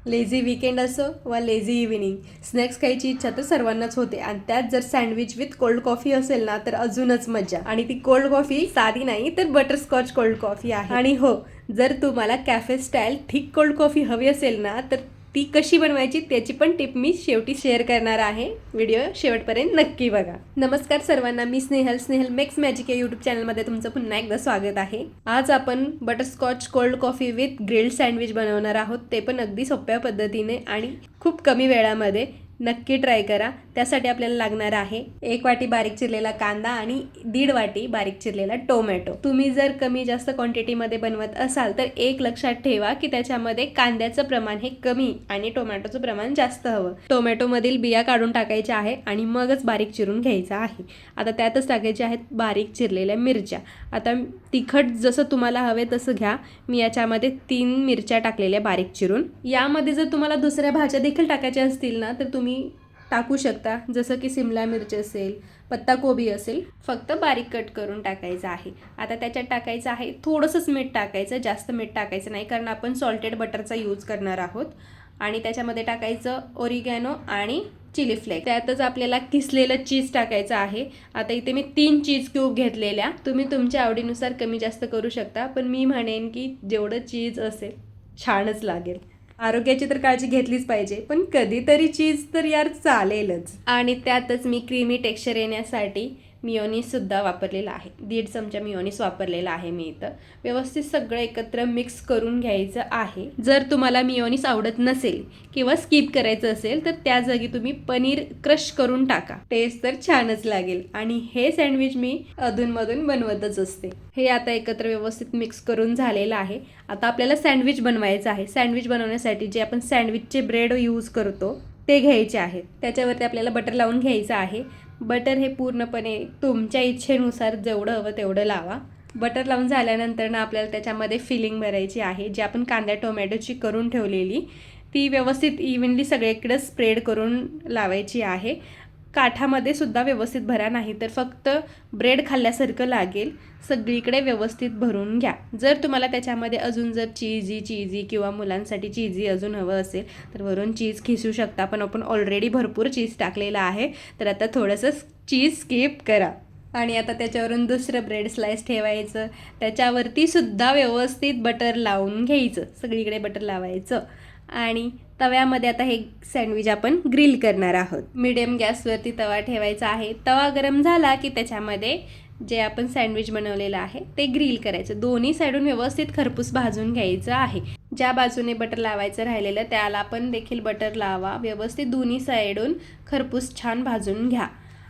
Lazy weekend असो वा lazy evening, snacks खायची इच्छा तर सर्वांनाच होते आणि त्यात जर सँडविच विथ कोल्ड कॉफी असेल ना तर अजूनच मजा. आणि ती कोल्ड कॉफी साधी नाही तर बटरस्कॉच कोल्ड कॉफी आहे. आणि हो, जर तुम्हाला cafe style thick cold coffee हवी असेल ना तर ती कशी बनवायची त्याची पण टिप मी शेवटी शेअर करणार आहे. व्हिडिओ शेवटपर्यंत नक्की बघा. नमस्कार सर्वांना, मी स्नेहल मेक्स मॅजिक या यूट्यूब चॅनलमध्ये तुमचं पुन्हा एकदा स्वागत आहे. आज आपण butterscotch cold coffee with grilled sandwich बनवणार आहोत, ते पण अगदी सोप्या पद्धतीने आणि खूप कमी वेळामध्ये. नक्की ट्राय करा. त्यासाठी आपल्याला लागणार आहे 1 वाटी बारीक चिरलेला कांदा आणि 1.5 वाटी बारीक चिरलेला टोमॅटो. तुम्ही जर कमी जास्त क्वांटिटीमध्ये बनवत असाल तर एक लक्षात ठेवा की त्याच्यामध्ये कांद्याचं प्रमाण हे कमी आणि टोमॅटोचं प्रमाण जास्त हवं. टोमॅटोमधील बिया काढून टाकायच्या आहे आणि मगच बारीक चिरून घ्यायचा आहे. आता त्यातच टाकायच्या आहेत बारीक चिरलेल्या मिरच्या. आता तिखट जसं तुम्हाला हवे तसं घ्या. मी याच्यामध्ये 3 मिरच्या टाकलेल्या बारीक चिरून. यामध्ये जर तुम्हाला दुसऱ्या भाज्या देखील टाकायच्या असतील ना तर तुम्ही टाकू शकता, जसं की सिमला मिरची असेल, पत्ताकोबी असेल, फक्त बारीक कट करून टाकायचं आहे. आता त्याच्यात टाकायचं आहे थोडंसंच मीठ टाकायचं, जास्त मीठ टाकायचं नाही कारण आपण सॉल्टेड बटरचा यूज करणार आहोत. आणि त्याच्यामध्ये टाकायचं ओरिगॅनो आणि चिली फ्लेक्स. त्यातच आपल्याला किसलेलं चीज टाकायचं आहे. आता इथे मी 3 चीज क्यूब घेतलेल्या. तुम्ही तुमच्या आवडीनुसार कमी जास्त करू शकता, पण मी म्हणेन की जेवढं चीज असेल छानच लागेल. आरोग्याची तर काळजी घेतलीच पाहिजे, पण कधीतरी चीज तर यार चालेलच. आणि त्यातच मी क्रीमी टेक्स्चर येण्यासाठी मिओनीससुद्धा वापरलेला आहे. 1.5 चमचा मिओनीस वापरलेला आहे मी इथं. व्यवस्थित सगळं एकत्र मिक्स करून घ्यायचं आहे. जर तुम्हाला मिओनीस आवडत नसेल किंवा स्किप करायचं असेल तर त्या जागी तुम्ही पनीर क्रश करून टाका. टेस्ट तर छानच लागेल. आणि हे सँडविच मी अधूनमधून बनवतच असते. हे आता एकत्र व्यवस्थित मिक्स करून झालेलं आहे. आता आपल्याला सँडविच बनवायचं आहे. सँडविच बनवण्यासाठी जे आपण सँडविचचे ब्रेड यूज करतो ते घ्यायचे आहेत. त्याच्यावरती आपल्याला बटर लावून घ्यायचं आहे. बटर हे पूर्णपणे तुमच्या इच्छेनुसार जेवढं हवं तेवढं लावा. बटर लावून झाल्यानंतर ना आपल्याला त्याच्यामध्ये फिलिंग भरायची आहे, जी आपण कांदा टोमॅटोची करून ठेवलेली ती व्यवस्थित इव्हनली सगळीकडे स्प्रेड करून लावायची आहे. काठामध्ये सुद्धा व्यवस्थित भरा, नाही तर फक्त ब्रेड खाल्ल्यासारखं लागेल. सगळीकडे व्यवस्थित भरून घ्या. जर तुम्हाला त्याच्यामध्ये अजून जर चीजी किंवा मुलांसाठी चीजी अजून हवं असेल तर वरून चीज खिसू शकता, पण आपण ऑलरेडी भरपूर चीज टाकलेलं आहे तर आता थोडंसं चीज स्किप करा. आणि आता त्याच्यावरून दुसरं ब्रेड स्लाइस ठेवायचं. त्याच्यावरती सुद्धा व्यवस्थित बटर लावून घ्यायचं, सगळीकडे बटर लावायचं. आणि तव्यामध्ये आता हे सँडविच आपण ग्रिल करणार आहोत. मीडियम गॅसवरती तवा ठेवायचा आहे. तवा गरम झाला की त्याच्यामध्ये जे आपण सँडविच बनवलेलं आहे ते ग्रिल करायचं. दोन्ही साईडून व्यवस्थित खरपूस भाजून घ्यायचं आहे. ज्या बाजूने बटर लावायचं राहिलेलं त्याला पण देखील बटर लावा. व्यवस्थित दोन्ही साईडून खरपूस छान भाजून घ्या.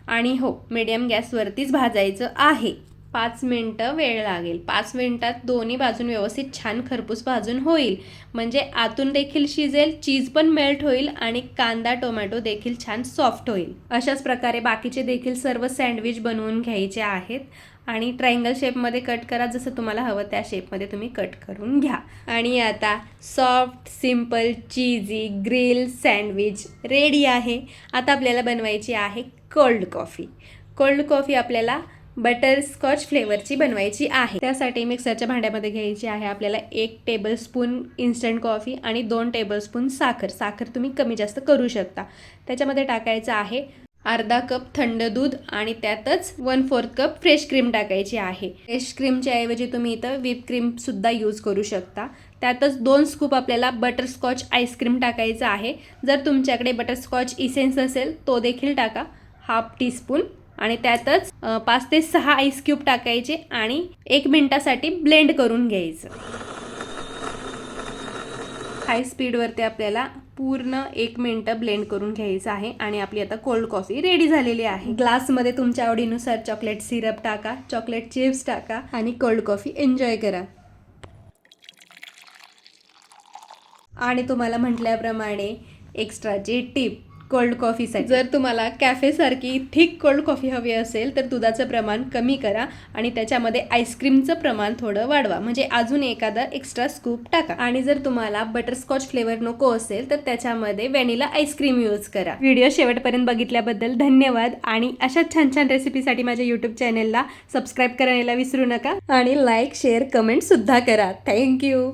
आणि हो, मीडियम गॅसवरतीच भाजायचं आहे. 5 मिनटं वेळ लागेल. 5 मिनटात दोन्ही बाजून व्यवस्थित छान खरपूस भाजून होईल. म्हणजे आतून देखील शिजेल, चीज पण मेल्ट होईल आणि कांदा टोमॅटो देखील छान सॉफ्ट होईल. अशाच प्रकारे बाकीचे देखील सर्व सँडविच बनवून घ्यायचे आहेत. आणि ट्रायंगल शेपमध्ये कट करा, जसं तुम्हाला हवं त्या शेपमध्ये तुम्ही कट करून घ्या. आणि आता soft simple cheesy grill sandwich ready आहे. आता आपल्याला बनवायची आहे कोल्ड कॉफी. कोल्ड कॉफी आपल्याला बटरस्कॉच फ्लेवरची बनवायची आहे. त्यासाठी मिक्सरच्या भांड्यामध्ये घ्यायची आहे आपल्याला 1 टेबलस्पून इन्स्टंट कॉफी आणि 2 टेबलस्पून साखर तुम्ही कमी जास्त करू शकता. त्याच्यामध्ये टाकायचं आहे अर्धा कप थंड दूध आणि त्यातच 1/4 कप फ्रेश क्रीम टाकायची आहे. फ्रेश क्रीमच्या ऐवजी तुम्ही इथं व्हिप क्रीम सुद्धा यूज करू शकता. त्यातच 2 स्कूप आपल्याला बटरस्कॉच आईस्क्रीम टाकायचं आहे. जर तुमच्याकडे बटरस्कॉच इसेन्स असेल तो देखील टाका, 1/2 टीस्पून. आणि त्यातच 5 ते 6 आईस क्यूब टाकायचे आणि 1 मिनिटासाठी ब्लेंड करून घ्यायचं. हाय स्पीडवरती आपल्याला पूर्ण 1 मिनिटं ब्लेंड करून घ्यायचं आहे. आणि आपली आता कोल्ड कॉफी रेडी झालेली आहे. ग्लासमध्ये तुमच्या आवडीनुसार चॉकलेट सिरप टाका, चॉकलेट चिप्स टाका आणि कोल्ड कॉफी एन्जॉय करा. आणि तुम्हाला म्हटल्याप्रमाणे एक्स्ट्राची टिप कोल्ड कॉफीसाठी, जर तुम्हाला कॅफेसारखी थिक कोल्ड कॉफी हवी असेल तर दुधाचं प्रमाण कमी करा आणि त्याच्यामध्ये आईस्क्रीमचं प्रमाण थोडं वाढवा, म्हणजे अजून एखादा एक्स्ट्रा स्कूप टाका. आणि जर तुम्हाला बटरस्कॉच फ्लेवर नको असेल तर त्याच्यामध्ये व्हॅनिला आईस्क्रीम यूज करा. व्हिडिओ शेवटपर्यंत बघितल्याबद्दल धन्यवाद. आणि अशा छान छान रेसिपीसाठी माझ्या यूट्यूब चॅनेलला सबस्क्राईब करायला विसरू नका. आणि लाईक शेअर कमेंट सुद्धा करा. थँक्यू.